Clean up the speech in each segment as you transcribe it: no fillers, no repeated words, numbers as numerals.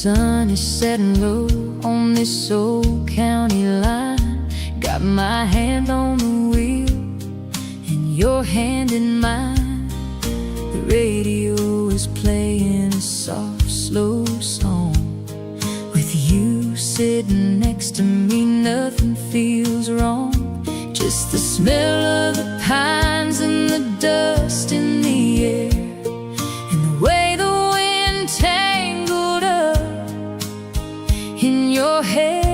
sun is setting low on this old county line. Got my hand on the wheel and your hand in mine. The radio is playing a soft, slow song. With you sitting next to me, nothing feels wrong. Just the smell of the pines and the dust in the air, and the way the wind tangled up in your hair.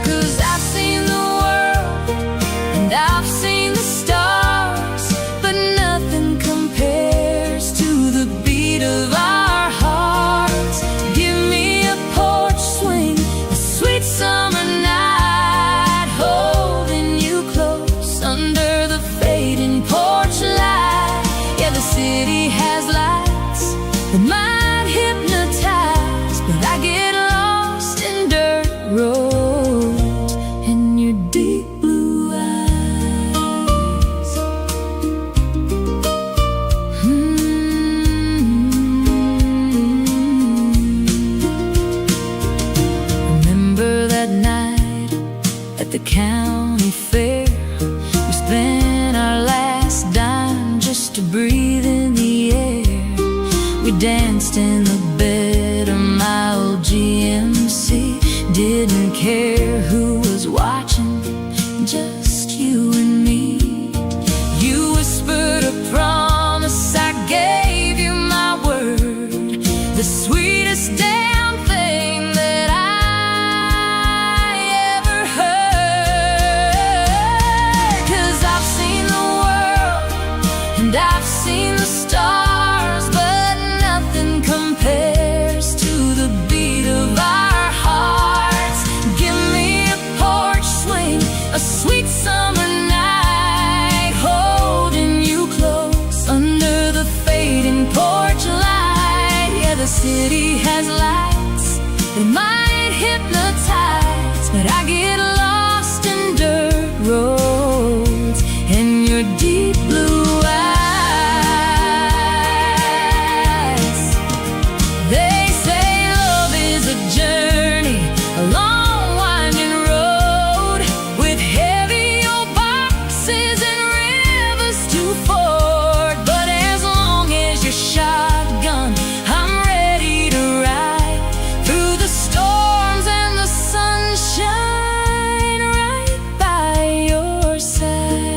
'Cause I've seen the world and I've seen the stars, but nothing compares to the beat of our hearts. Give me a porch swing, a sweet summer night, holding you close under the fading porch light. Yeah, the city has lights that might hypnotize, but I get lost in dirt roads and your deep blue eyes. Remember that night at the county fair? We spent our last dime just to breathe in the air. We danced in the bed of my old GMC. Didn't care who was watching, just you and me. You whispered a promise, I gave you my word. The sweetest damn thing that I ever heard. 'Cause I've seen the world and I've seen the stars, but nothing compares to the beat of our hearts. Give me a porch swing, a sweet summer night, holding you close under the fading porch light. Yeah, the city has lights that might hypnotize, but I get lost in dirt roads and your deep blue eyes. They say love is a journey, a long winding road, with heavy old boxes and rivers to ford. But as long as you're shotgun, I'm ready to ride through the storms and the sunshine, right by your side.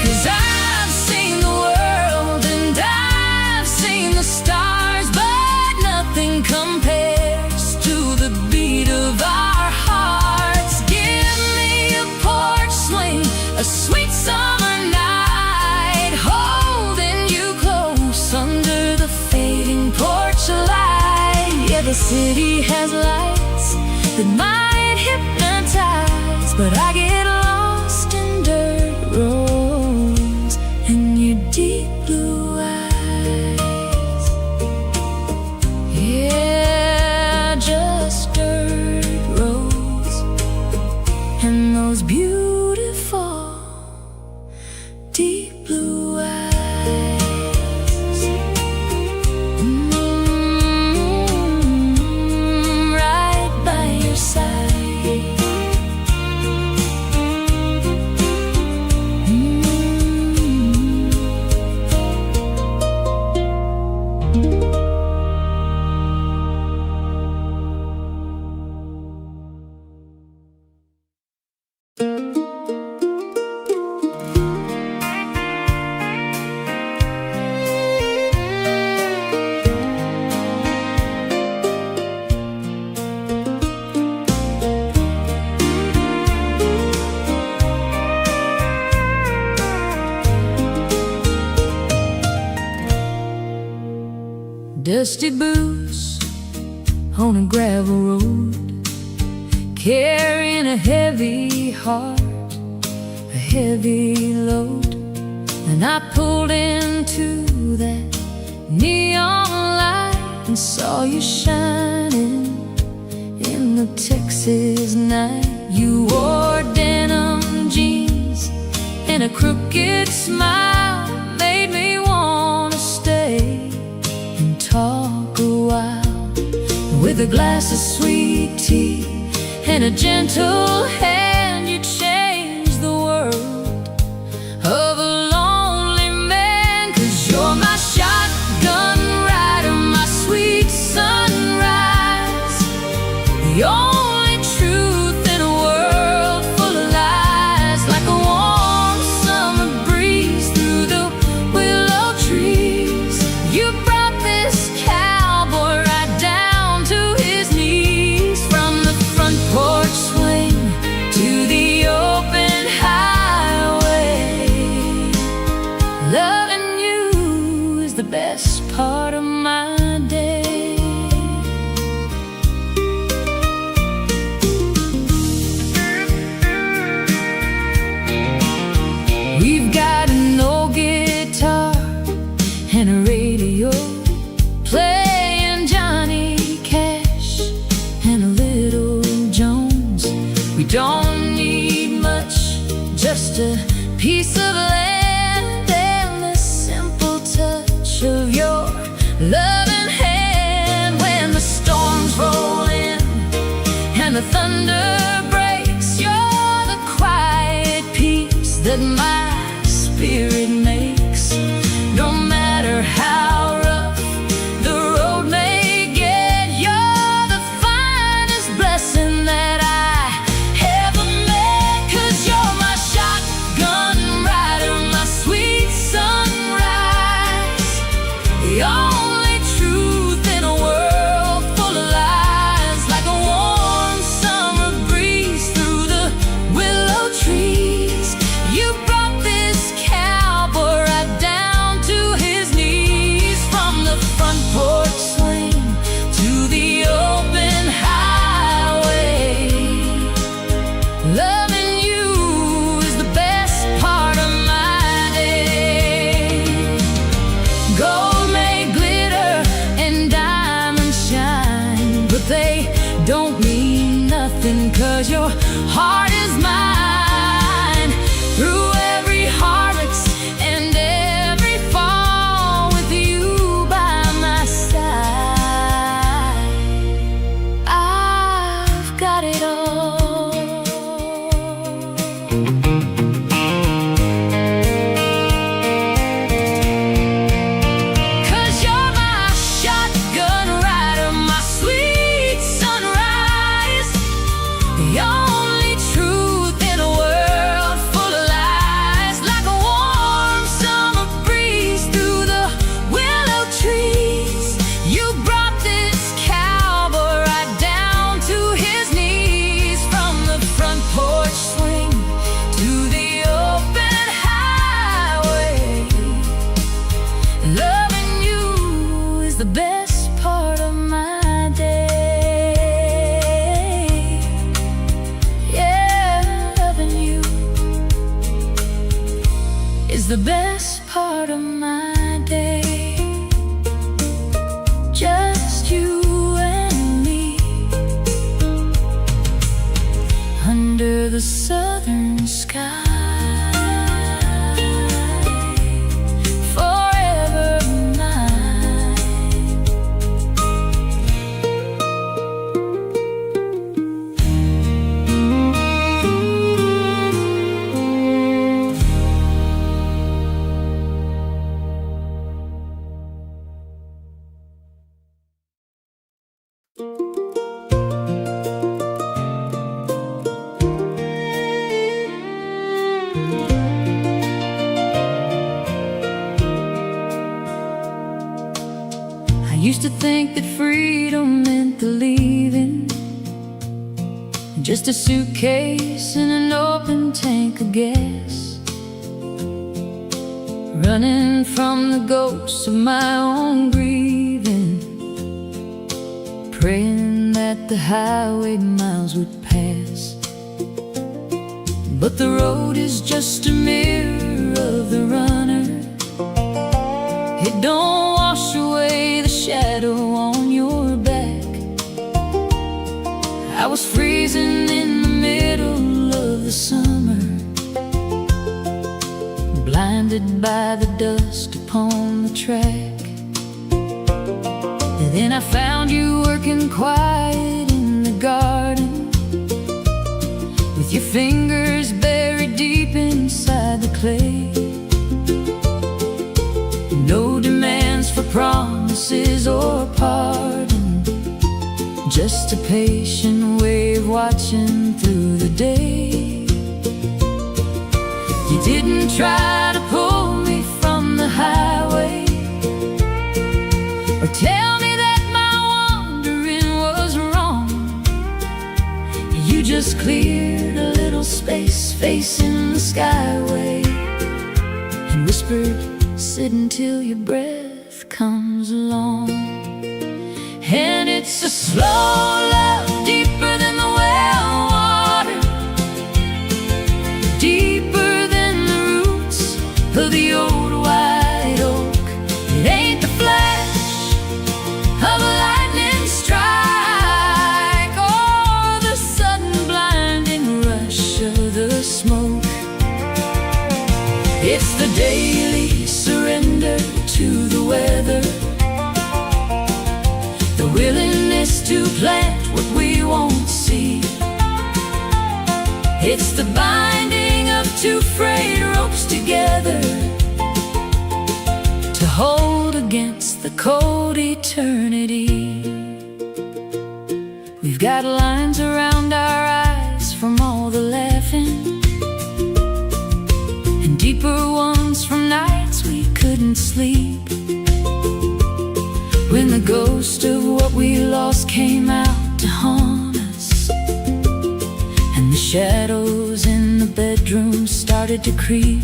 'Cause I've seen the world and I've seen the stars, but nothing compares to the beat of our hearts. Give me a porch swing, a sweet summer night, holding you close under the fading porch light. Yeah, the city has lights that might hypnotize, but I get lost in dirt roads and your deep blue eyes. Yeah, just dirt roads and those beautiful deep blue eyes. Right by your side. Dusty boots on a gravel road, carrying a heavy heart, a heavy load. And I pulled into that neon light and saw you shining in the Texas night. You wore denim jeans and a crooked smile made me wanna stay and talk a while. With a glass of sweet tea and a gentle hand, you changed the world of a lonely man. 'Cause you're my shotgun rider, my sweet sunrise, the only truth in a world full of lies. Like a warm summer breeze through the willow trees, you brought this cowboy right down to his knees. From the front porch swing to the open highway, loving you is the best part of my day. We've got an old guitar and a radio playing Johnny Cash and a little Jones. We don't need much, just a piece of land and the simple touch of your loving hand. When the storms roll in and the thunder breaks, you're the quiet peace that my spirit makes. No matter how rough the road may get, you're the finest blessing that I ever met. 'Cause you're my shotgun rider, my sweet sunrise, the only truth in a world full of lies. Like a warm summer breeze through the willow trees, you brought this cowboy right down to his knees. From the front porch swing to the open highway, loving you is the best part of my day. Gold may glitter and diamonds shine, but they don't mean nothing, 'cause your heart is mine. Through every harvest and every fall, with you by my side, I've got it all. 'Cause you're my shotgun rider, my sweet sunrise, the only truth in a world full of lies. Like a warm summer breeze through the willow trees, you brought this cowboy right down to his knees. From the front porch swing to the open highway, loving you is the best part of my day. Yeah, loving you is the best part of my day. Just you and me under the southern sky, forever mine. Used to think that freedom meant the leaving, just a suitcase and an open tank of gas, running from the ghosts of my own grieving, praying that the highway miles would pass. But the road is just a mirror of the runner, It don't wash away the shadow on your back. I was freezing in the middle of the summer, blinded by the dust upon the track. And then I found you working quiet in the garden, with your fingers buried deep inside the clay. No demands for promises or pardon, just a patient wave watching through the day. You didn't try to pull me from the highway, or tell me that my wandering was wrong. You just cleared a little space facing the skyway, and whispered, sit until your breath comes along. And it's a slow love, deeper than the well water, deeper than the roots of the old white oak. It ain't the flash of a lightning strike, or the sudden blinding rush of the smoke. It's the daily surrender to the weather, the willingness to plant what we won't see. It's the binding of two frayed ropes together, to hold against the cold eternity. We've got lines around our eyes from all the laughing, and deeper ones from nights we couldn't sleep, when the ghost of what we lost came out to haunt us, and the shadows in the bedroom started to creep.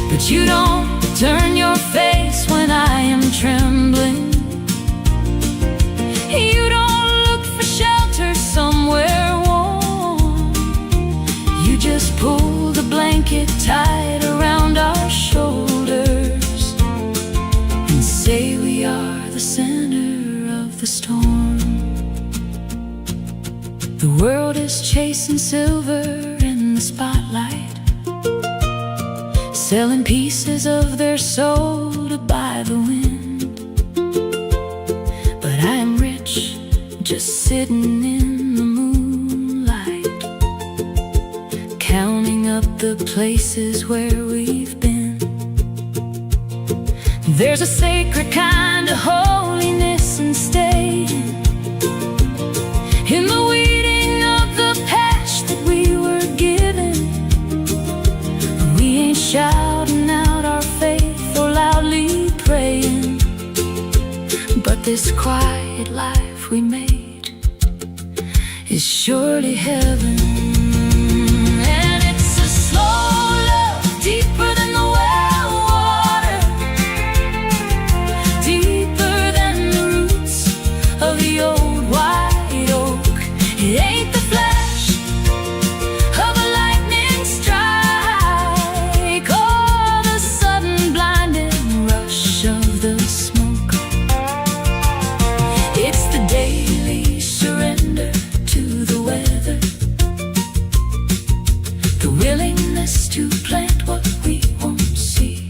But you don't turn your face when I am trembling. You don't look for shelter somewhere warm. You just pull the blanket tight around our shoulders, and say we are the center of the storm. The world is chasing silver in the spotlight, selling pieces of their soul to buy the wind. But I am rich, just sitting in the moonlight, counting up the places where we've been. There's a sacred kind of holiness in staying in the weeding of the patch that we were given. We ain't shouting out our faith or loudly praying, but this quiet life we made is surely heaven. And it's a slow love, deeper than the well water, deeper than the roots of the old white oak. It ain't the flash of a lightning strike, or the sudden blinding rush of the smoke. It's the daily surrender to the weather, the willingness to plant what we won't see.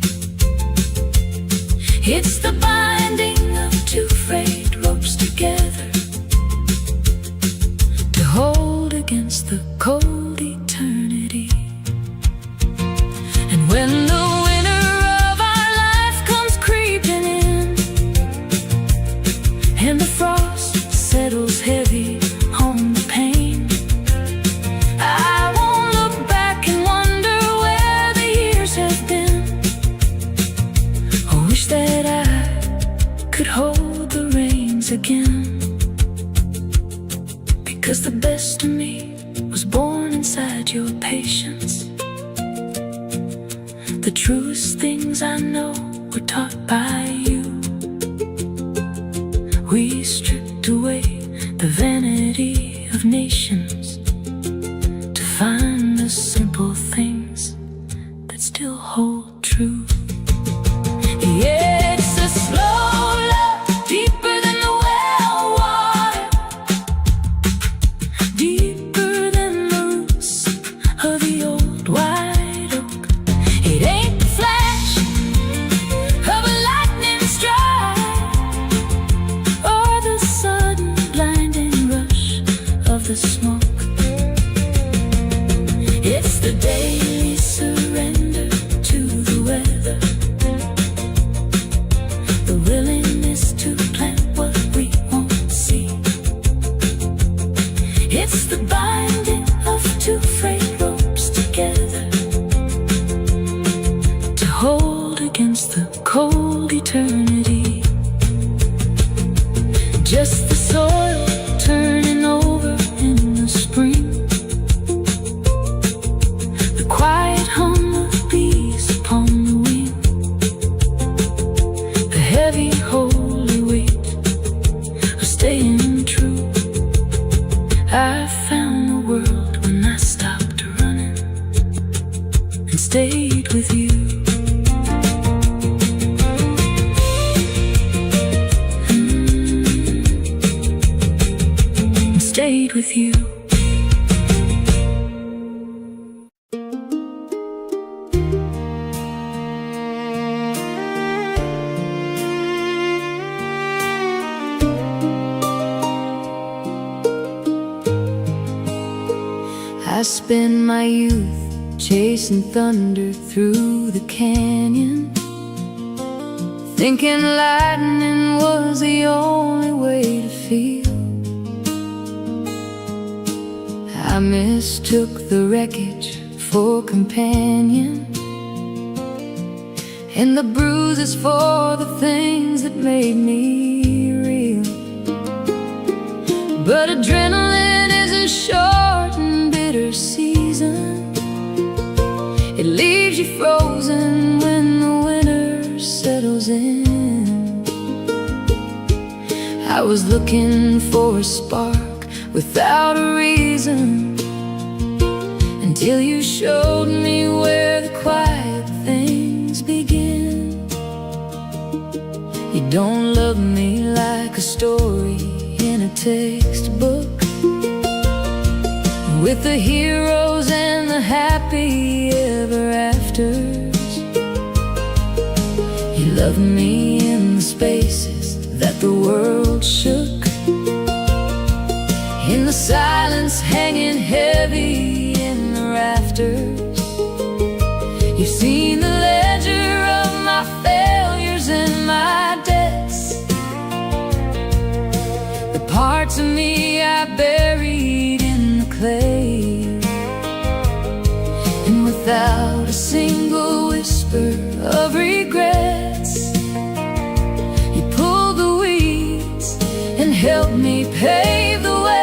It's the binding of two frayed ropes together, to hold against the cold eternity. And when the winter of our life comes creeping in, and the frost settles heavy on the pane, I won't look back and wonder where the years have been. I wish that I could hold the reins again, because the best of me was born inside your patience. The truest things I know were taught by you. We stripped away the vanity of nations, to find the simple things that still hold true. the smoke. It's the daily surrender to the weather, the willingness to plant what we won't see. It's the binding of two frayed ropes together to hold against the cold eternity. Just the soil turning over in the spring, the quiet hum of bees upon the wing, the heavy holy weight of staying true. I found the world when I stopped running and stayed with you. Stayed with you. I spent my youth chasing thunder through the canyon, thinking lightning was the only way to feel. I mistook the wreckage for companion, and the bruises for the things that made me real. But adrenaline is a short and bitter season. It leaves you frozen when the winter settles in. I was looking for a spark without a reason, until you showed me where the quiet things begin. You don't love me like a story in a textbook, with the heroes and the happy ever afters. You love me in the spaces that the world shook, in the silence hanging heavy in the rafters. You've seen the ledger of my failures and my debts, the parts of me I buried in the clay. And without a single whisper of regrets, you pulled the weeds and helped me pave the way.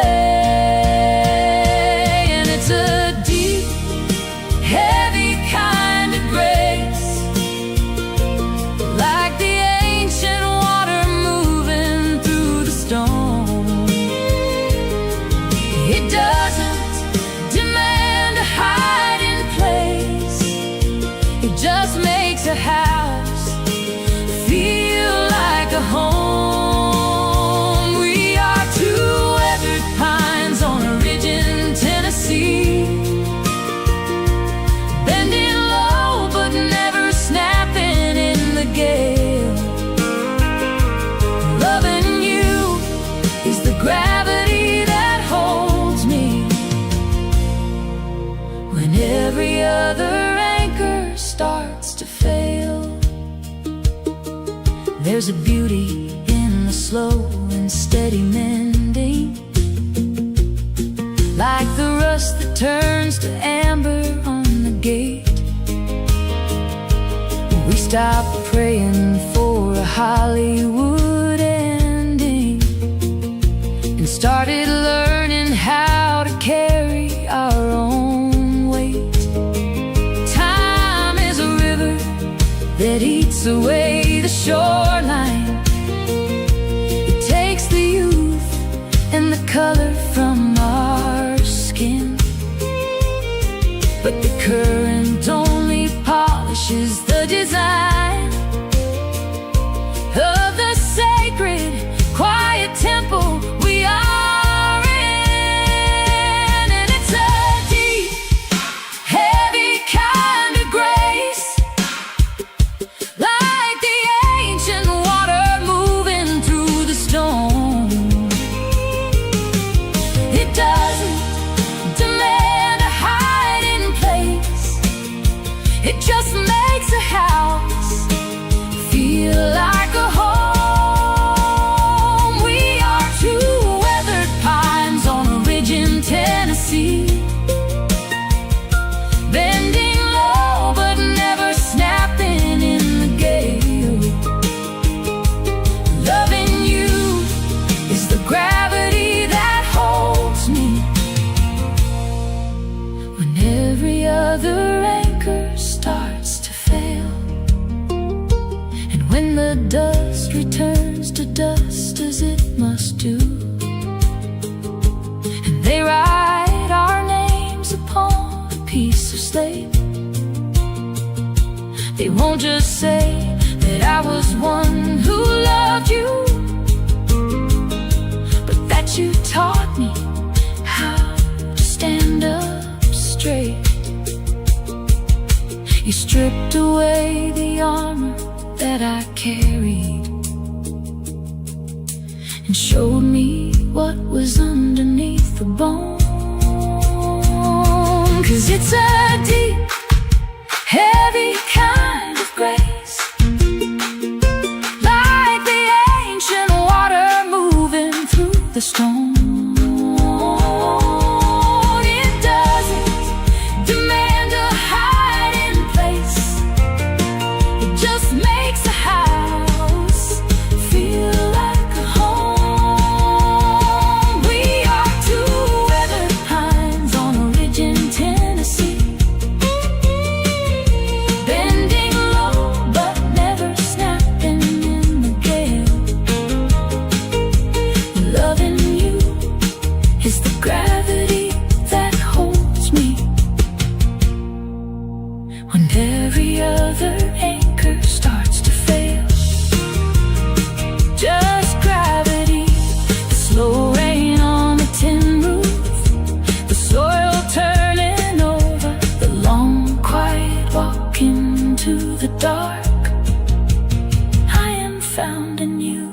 Just makes a house feel like a home. We are two weathered pines on a ridge in Tennessee, bending low but never snapping in the gale. Loving you is the gravity that holds me when every other starts to fail. There's a beauty in the slow and steady mending, like the rust that turns to amber on the gate. We stopped praying for a Hollywood ending and started learning how to carry our own weight. That eats away the shoreline. It takes the youth and the color from our skin, but the current only polishes the design of the sacred, quiet temple we are in. And it's a deep, heavy kind of grace, like the ancient water moving through the stone. It as it must do. And they write our names upon a piece of slate. They won't just say that I was one who loved you, but that you taught me how to stand up straight. You stripped away the armor that I carried and showed me what was underneath the bone. 'Cause it's a deep, heavy kind of grace, like the ancient water moving through the stone. It doesn't demand a hiding place, it just makes a house feel like a home. We are two weathered pines on a ridge in Tennessee, bending low but never snapping in the gale. Loving you is the gravity that holds me when every other anchor starts to fail. Just gravity, the slow rain on the tin roof, the soil turning over, the long quiet walk into the dark. I am found in you.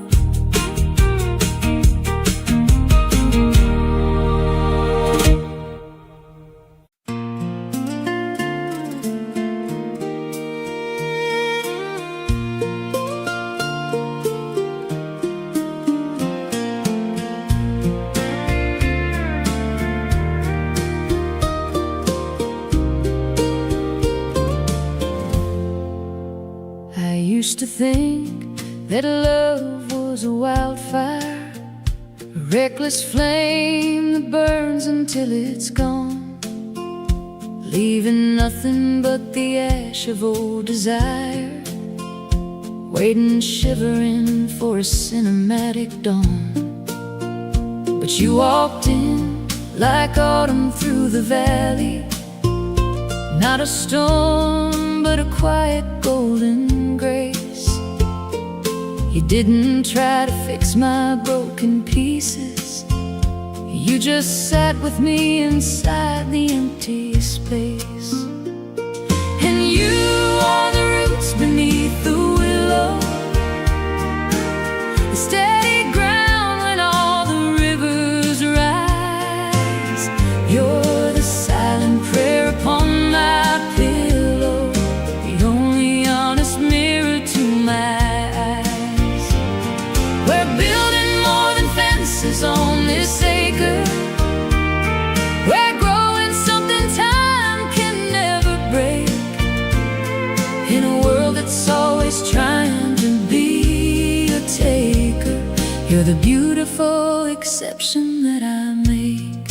I used to think that love was a wildfire, a reckless flame that burns until it's gone, leaving nothing but the ash of old desire, waiting shivering for a cinematic dawn. But you walked in like autumn through the valley, not a storm but a quiet golden grace. You didn't try to fix my broken pieces, you just sat with me inside the empty space. And you are the roots beneath the willow, the steady ground when all the rivers rise. You're the silent prayer upon my pillow, the only honest mirror to my eyes. We're building more than fences on this acre, we're growing something time can never break, in a world that's always trying to be a taker. You're the beautiful exception that I make.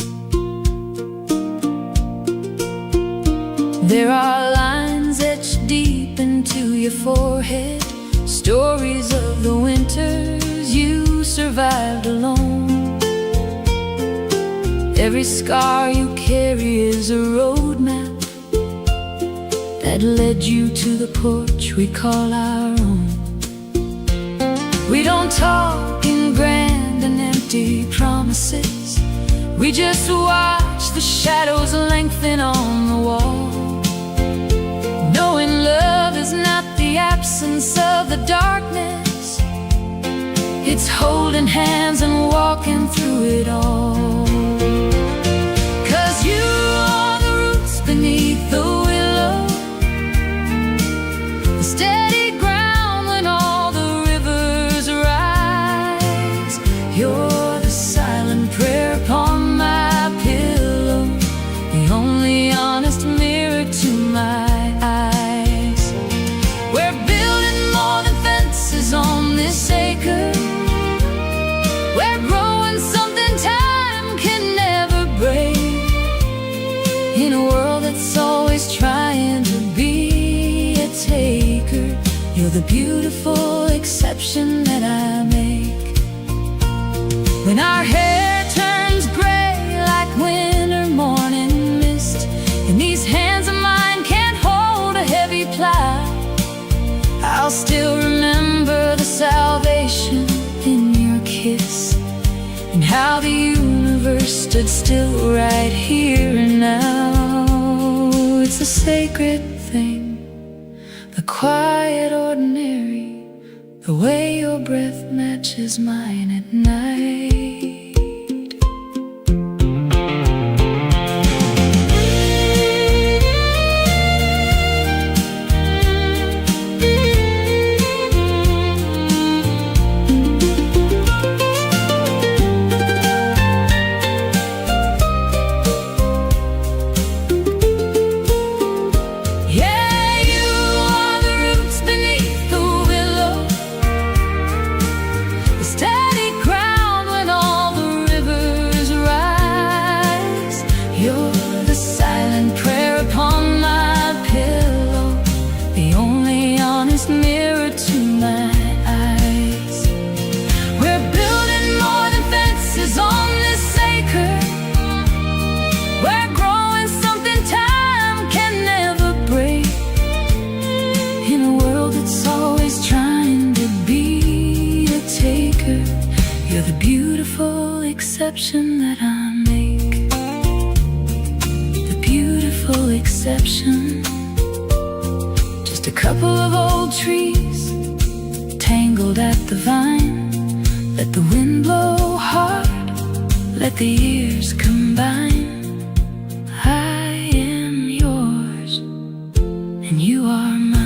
There are lines etched deep into your forehead, stories of the winters you survived alone. Every scar you carry is a roadmap that led you to the porch we call our own. We don't talk in grand and empty promises, we just watch the shadows lengthen on the wall, knowing love is not the absence of the darkness, it's holding hands and walking through it all. 'Cause you are the roots beneath the willow, the steady ground when all the rivers rise. You're the silent prayer upon my pillow, the only honest mirror to my eyes. We're building more than fences on this acre, we're growing something time can never break, in a world that's always trying to be a taker. You're the beautiful exception that I make. our hair turns gray like winter morning mist, and these hands of mine can't hold a heavy plow, I'll still remember the salvation in your kiss, and how the universe stood still right here and now. It's a sacred thing, the quiet ordinary, the way your breath matches mine at night. Mirror to my eyes, we're building more than fences on this acre, we're growing something time can never break, in a world that's always trying to be a taker. You're the beautiful exception that I make, the beautiful exception. A couple of old trees tangled at the vine, let the wind blow hard, let the years combine. I am yours and you are mine.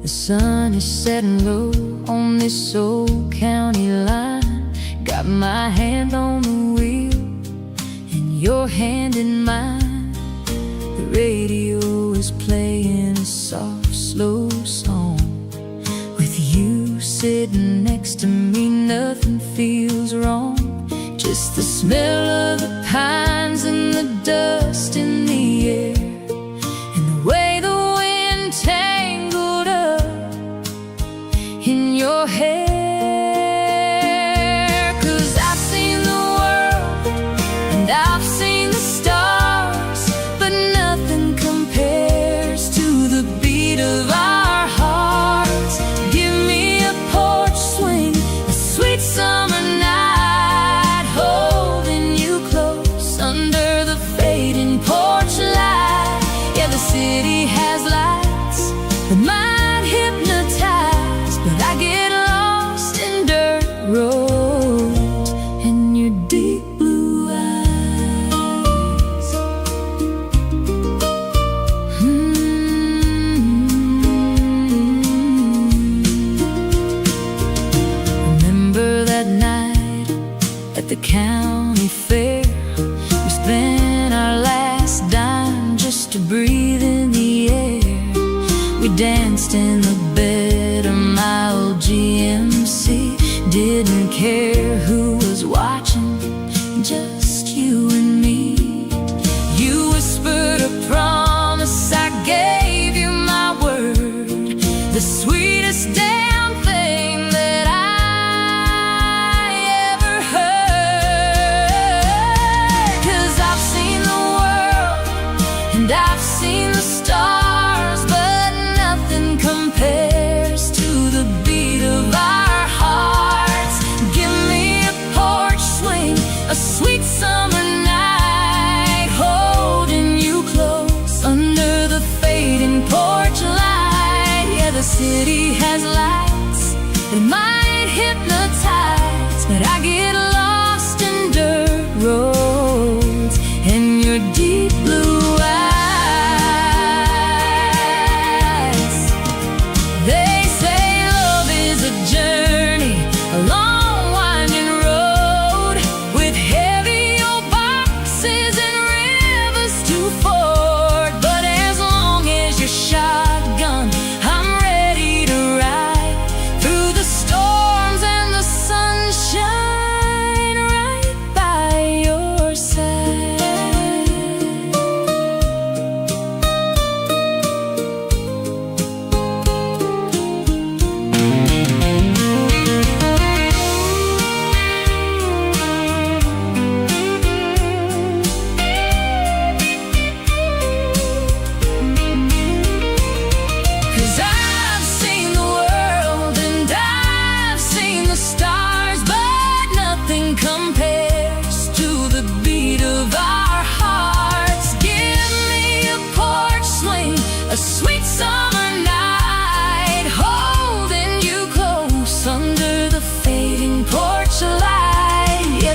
The sun is setting low on this old county line. Got my hand on the wheel and your hand in mine. The radio is playing a soft, slow song. With you sitting next to me, nothing feels wrong. Just the smell of the pines and the dust in the air, and the way the wind tangled up in your hair. 'Cause I've seen the world and I've seen the stars, but nothing compares to the beat of our hearts. Give me a porch swing, a sweet summer night, holding you close under the fading porch light. Yeah, the city has lights that might hypnotize, but I get lost in dirt roads and your deep blue eyes. Remember that night at the county fair? We spent our last dime just to breathe in the air. We danced in the bed of my old GMC. Didn't care who was watching, just you and me. You whispered a promise, I gave you my word, the sweetest damn thing that I ever heard. 'Cause I've seen the world and I've seen the stars, but nothing compares to the beat of our hearts. Give me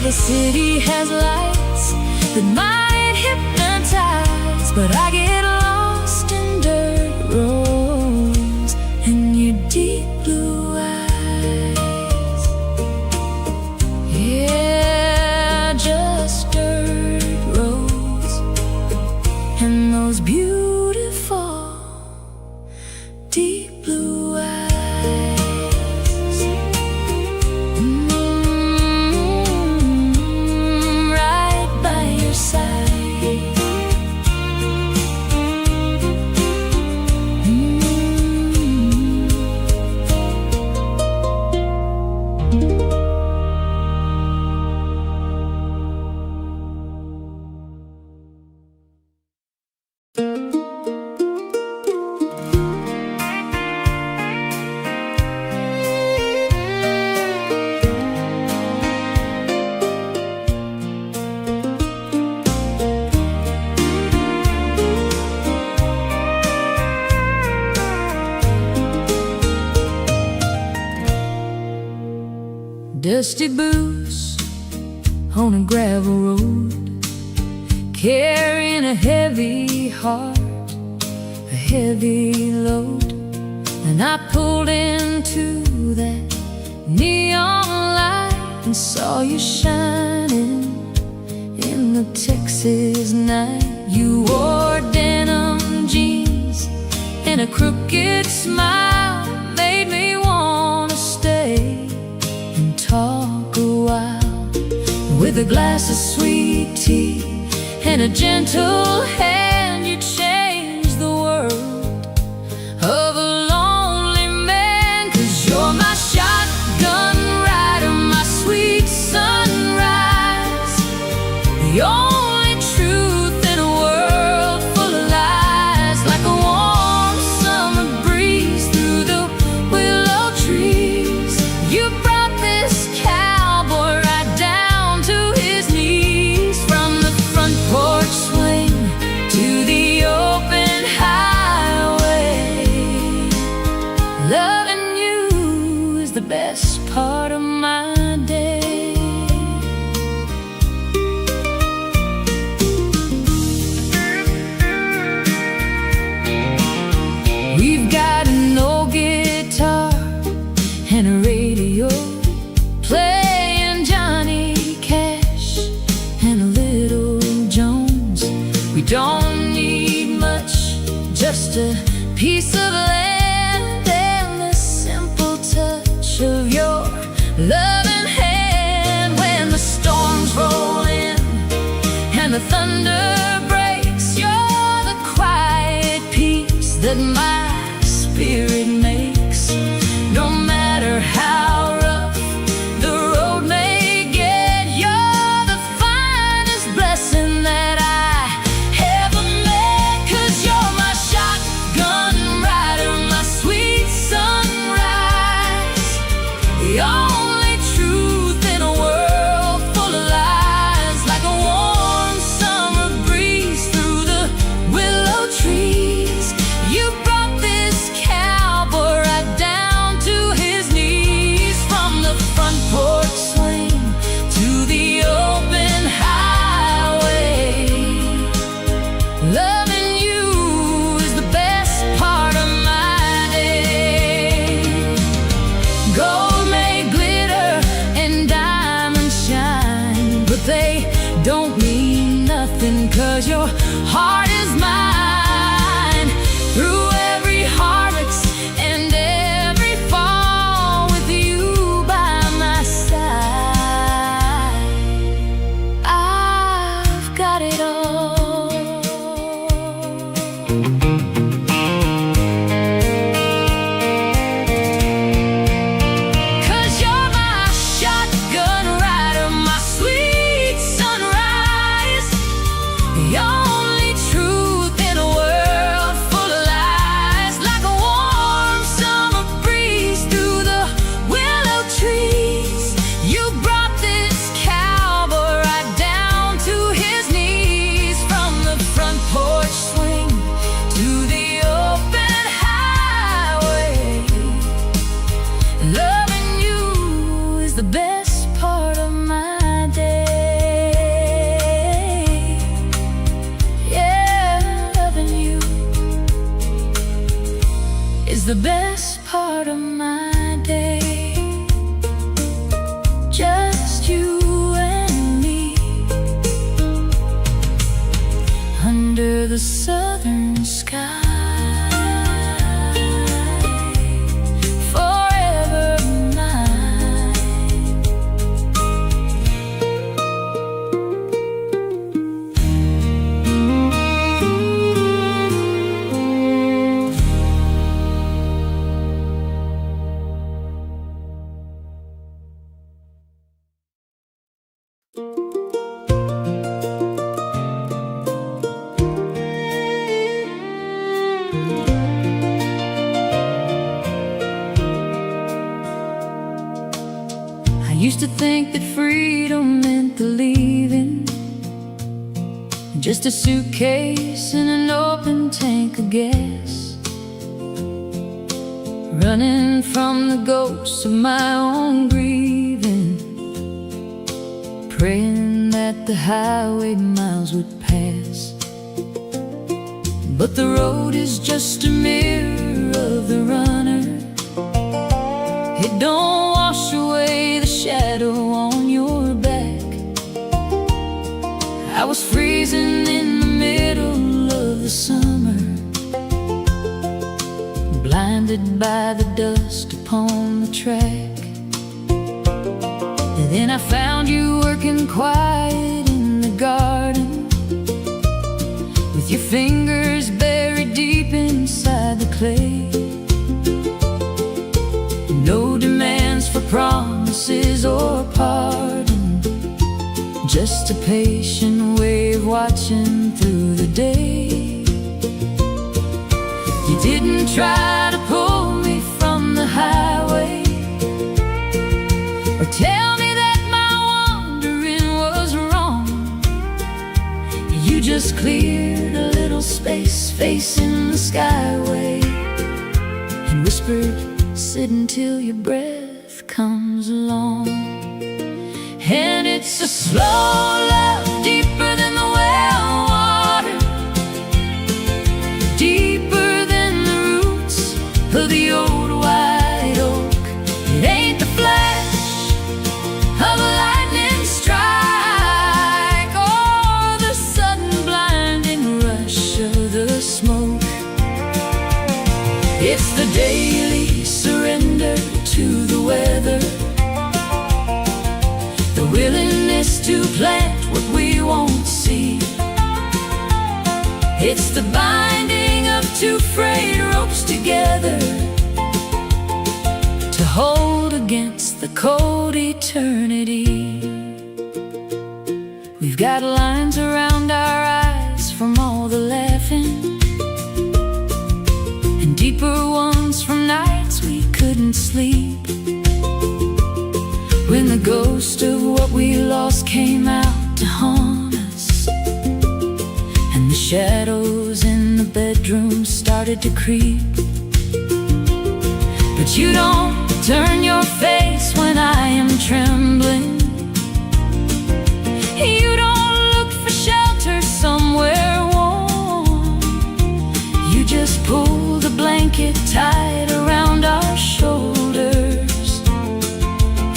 the city has lights that might hypnotize, but I get lost in dirt roads and your deep blue eyes. Yeah, just dirt roads and those beautiful deep blue eyes. Right by your side. Dusty boots on a gravel road, carrying a heavy heart, a heavy load. And I pulled into that neon light and saw you shining in the Texas night. You wore denim jeans and a crooked smile made me wanna stay and talk a while. With a glass of sweet tea and a gentle hand, you changed the world of a lonely man. 'Cause you're my shotgun rider, my sweet sunrise, the only truth in a world full of lies. Like a warm summer breeze through the willow trees, you brought this cowboy right down to his knees. From the front porch swing to the open highway, loving you is the best part of my day. We've got an old guitar and a radio, playing Johnny Cash and a little Jones. We don't need much, just a piece of land and the simple touch of your loving hand. When the storms roll in and the thunder breaks, you're the quiet peace that my spirit makes. No matter how rough the road may get, you're the finest blessing that I ever met. 'Cause you're my shotgun rider, my sweet sunrise, the only truth in a world full of lies. Like a warm summer breeze through the willow trees, you brought this cowboy right down to his knees. From the front porch swing to the open highway, loving you is the best part of my day. Gold may glitter and diamonds shine, but they don't mean nothing, 'cause your heart is mine. Through every harvest and every fall, with you by my side, I've got it all. 'Cause you're my shotgun rider, my sweet sunrise, the only truth the best part of my day. Just you and me under the southern sky. I used to think that freedom meant the leaving, just a suitcase and an open tank of gas, running from the ghosts of my own grieving, praying that the highway miles would pass. But the road is just a mirror of the runner. It don't wash away the shadow on your back. I was freezing in the middle of the summer, blinded by the dust upon the track. And then I found you working quiet in the garden, with your fingers buried deep inside the clay. No demands for promises or pardon, just a patient way of watching through the day. You didn't try to pull me from the highway, or tell me that my wandering was wrong. You just cleared a little space facing the skyway and whispered, "Sit until your breath comes along." And it's a slow love, deeper than the well water, deeper than the roots of the old white oak. It ain't the flash of a lightning strike, or the sudden blinding rush of the smoke. It's the daily surrender to the weather, the willingness to plant what we won't see. It's the binding of two frayed ropes together, to hold against the cold eternity. We've got lines around our eyes from all the laughing, and deeper ones from nights we couldn't sleep, when the ghost of what we lost came out to haunt us, and the shadows in the bedroom started to creep. But you don't turn your face when I am trembling. You don't look for shelter somewhere warm. You just pull the blanket tight around our shoulders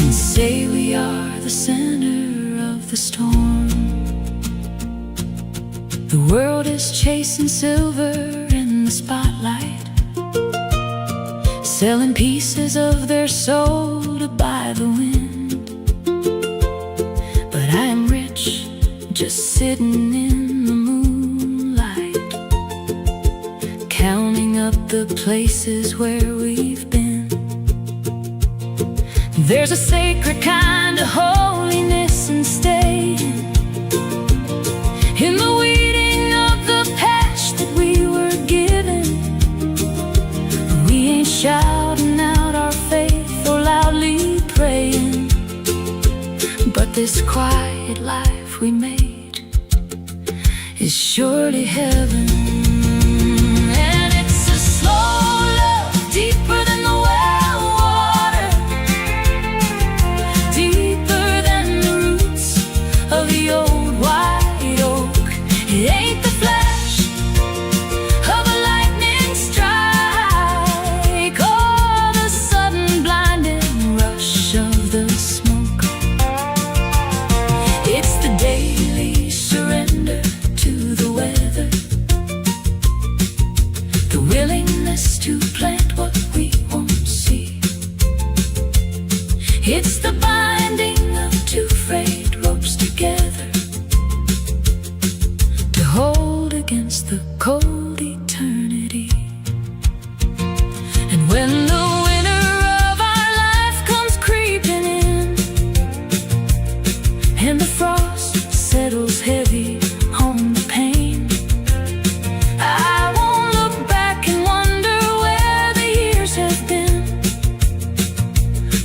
and say we are the center of the storm. The world is chasing silver in the spotlight, selling pieces of their soul to buy the wind. But I am rich, just sitting in the moonlight, counting up the places where we've been. There's a sacred kind of holiness in staying in the weeding of the patch that we were given. We ain't shouting out our faith or loudly praying, but this quiet life we made is surely heaven. And it's a slow love, deeper than the well water, deeper than the roots of the old white oak. It ain't the flash of a lightning strike, willingness to plant what we won't see. It's the binding of two frayed ropes together to hold against the cold eternity. And when the winter of our life comes creeping in, and the frost settles heavy on the pain, I won't look back and wonder where the years have been.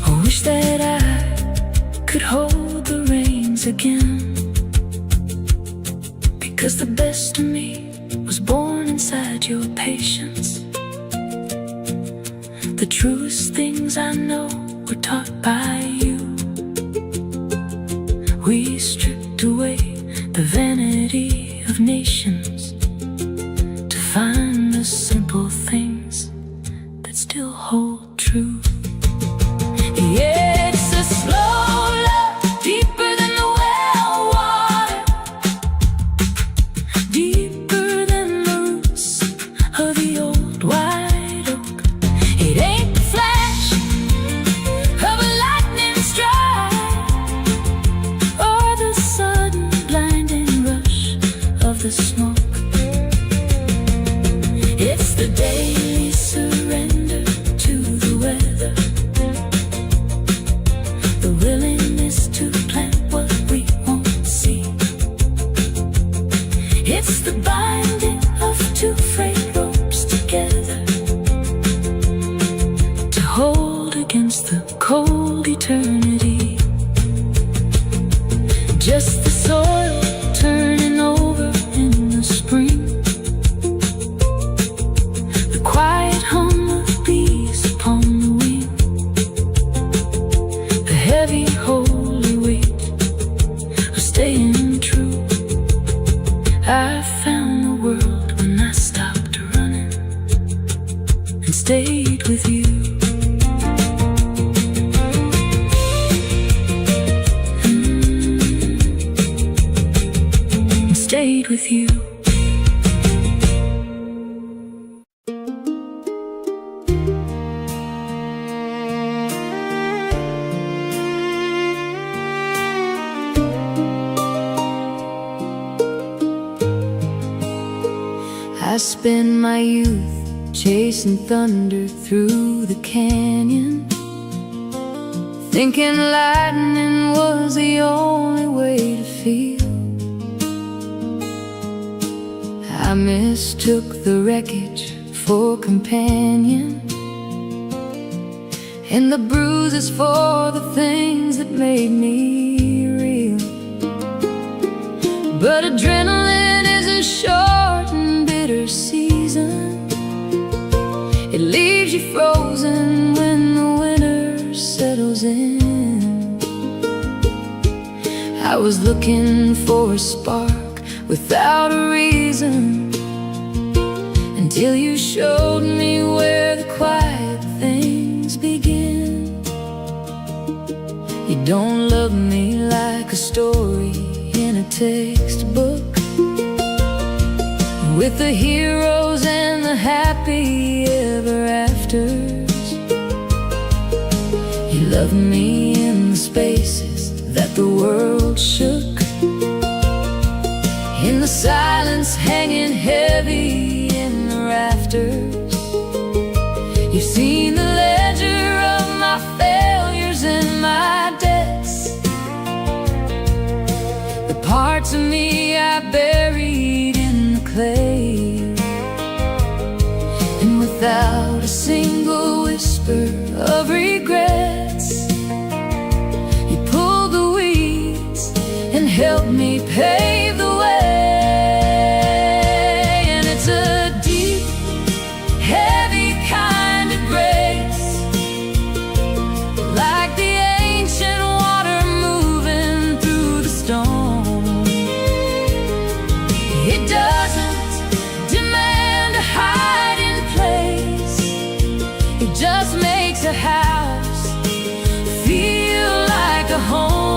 I wish that I could hold the reins again, because the best of me was born inside your patience. The truest things I know were taught by you. We stripped away the vanity of nations to find the simple things that still hold true. Yeah, it's a slow love, deeper than the well water, deeper than the roots of the old white oak. It ain't the flash of a lightning strike or the sudden blinding rush of the smoke. It's the daily surrender to the weather, the willingness to plant what we won't see. It's the binding of two frayed ropes together to hold against the cold eternity. Just the soil turning over in the spring, the quiet hum of bees upon the wing, the heavy holy weight of staying true. I found the world when I stopped running and stayed with you. And stayed with you. I spent my youth chasing thunder through the canyon, thinking lightning was the only way to feel. I mistook the wreckage for companion, and the bruises for the things that made me real. But adrenaline is a short and bitter season. It leaves you frozen when the winter settles in. I was looking for a spark without a reason, until you showed me where the quiet things begin. You don't love me like a story in a textbook, with the heroes and the happy ever afters. You love me in the spaces that the world shook, in the silence hanging heavy in the rafters. You've seen the ledger of my failures and my debts, the parts of me I buried in the clay. And without a single whisper of regrets, you pulled the weeds and helped me pave the way. And it's a deep, heavy kind of grace, like the ancient water moving through the stone. It doesn't demand a hiding place, it just makes a house feel like a home.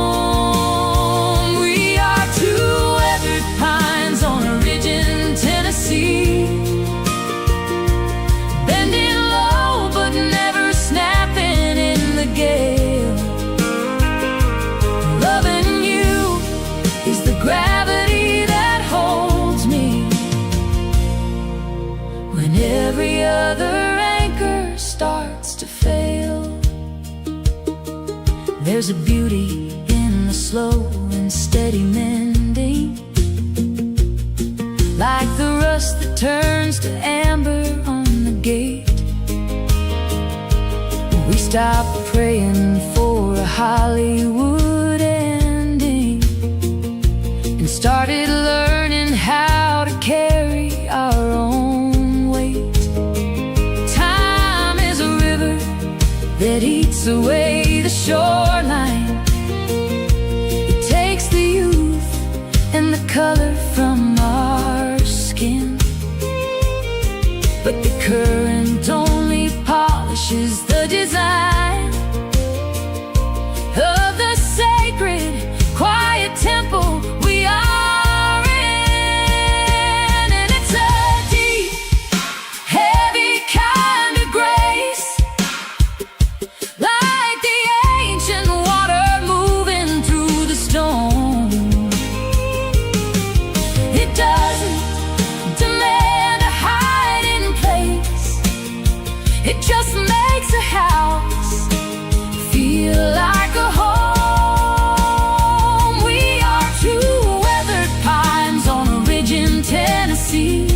We are two weathered pines on a ridge in Tennessee, every other anchor starts to fail. There's a beauty in the slow and steady mending, like the rust that turns to amber on the gate. We stopped praying for a Hollywood ending and started learning how to carry our own weight. Time is a river that eats away the shoreline. It takes the youth and the color from our skin, but the current only polishes the design of the sacred, quiet temple we are in. And it's a deep, heavy kind of grace, like the ancient water moving through the stone. It doesn't demand a hiding place, it just makes a house feel like a home. We are two weathered pines on a ridge in Tennessee,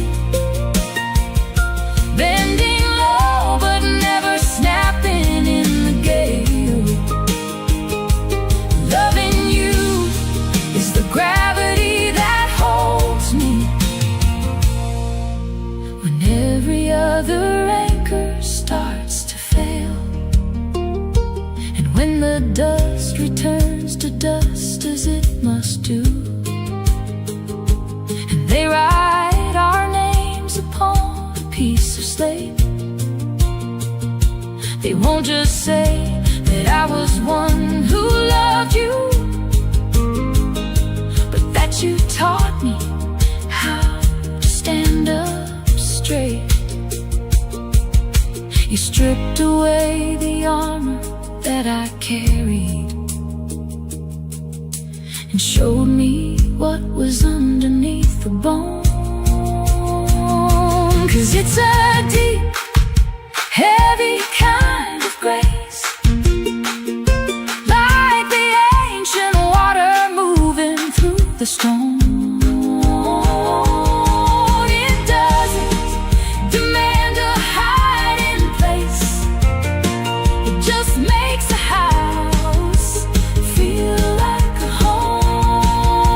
bending low but never snapping in the gale. Loving you is the gravity that holds me when every other anchor starts to fail, and when the dust returns to dust as it must do, and they write our names upon a piece of slate. They won't just say that I was one who loved you, but that you taught me how to stand up straight. You stripped away the armor that I carried and showed me what was underneath the bone. 'Cause it's a deep, heavy kind of grace, like the ancient water moving through the stone. It doesn't demand a hiding place, it just makes a house feel like a home.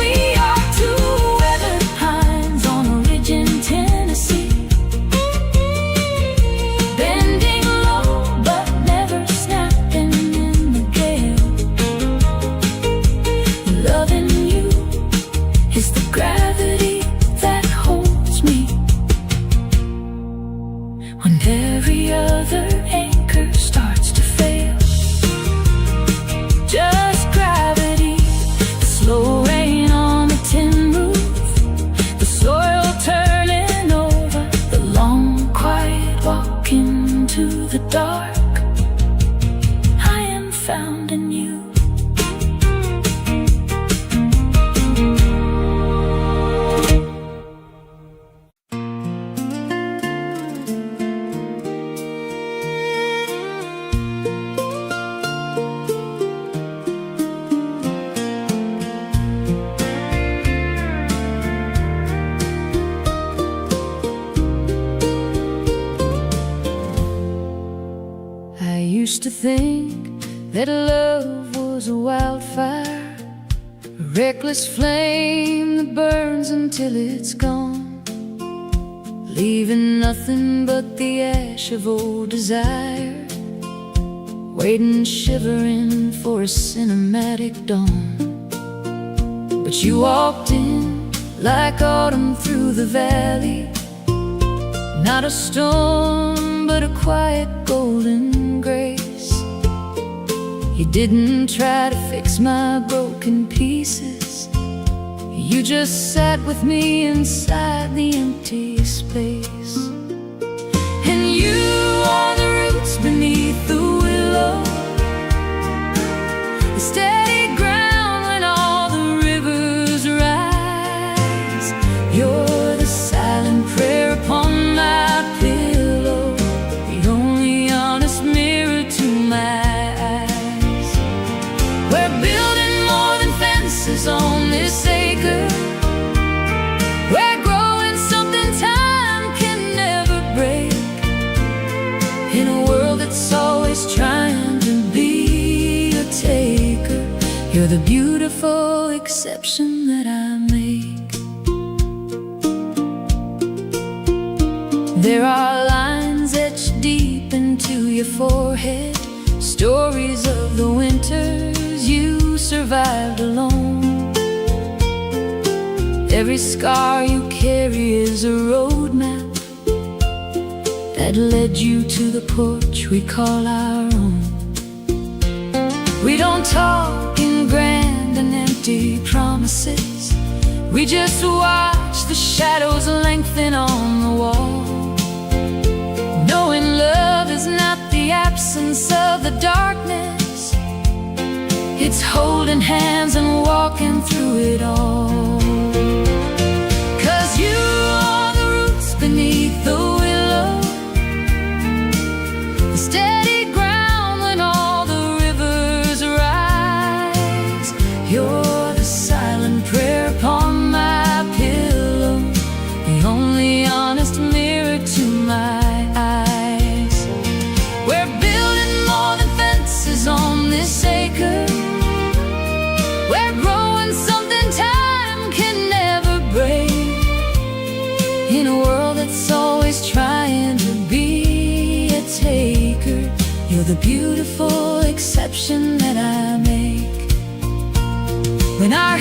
We are two weathered pines on a ridge in Tennessee, bending low but never snapping in the gale. Loving you is the gravity that holds me when every other anchor starts to fail. Just gravity, the slow rain on the tin roof, the soil turning over, the long quiet walk into the dark. I am found in you. I used to think that love was a wildfire, a reckless flame that burns until it's gone, leaving nothing but the ash of old desire, waiting shivering for a cinematic dawn. But you walked in like autumn through the valley, not a storm but a quiet golden grace. You didn't try to fix my broken pieces, you just sat with me inside the empty space. And you are the roots beneath the willow, the steady ground when all the rivers rise. You're the silent prayer upon my You're the beautiful exception that I make. There are lines etched deep into your forehead, stories of the winters you survived alone. Every scar you carry is a road map that led you to the porch we call our own. We don't talk in grand and empty promises. We just watch the shadows lengthen on the wall, knowing love is not the absence of the darkness. It's holding hands and walking through it all. 'Cause you are the roots beneath the willow, the steady ground when all the rivers rise. You're the silent prayer upon my pillow, the only honest mirror to my eyes. We're building more than fences on this acre. We're growing something time can never break, in a world that's always trying to be a taker. You're the beautiful exception that I make. When our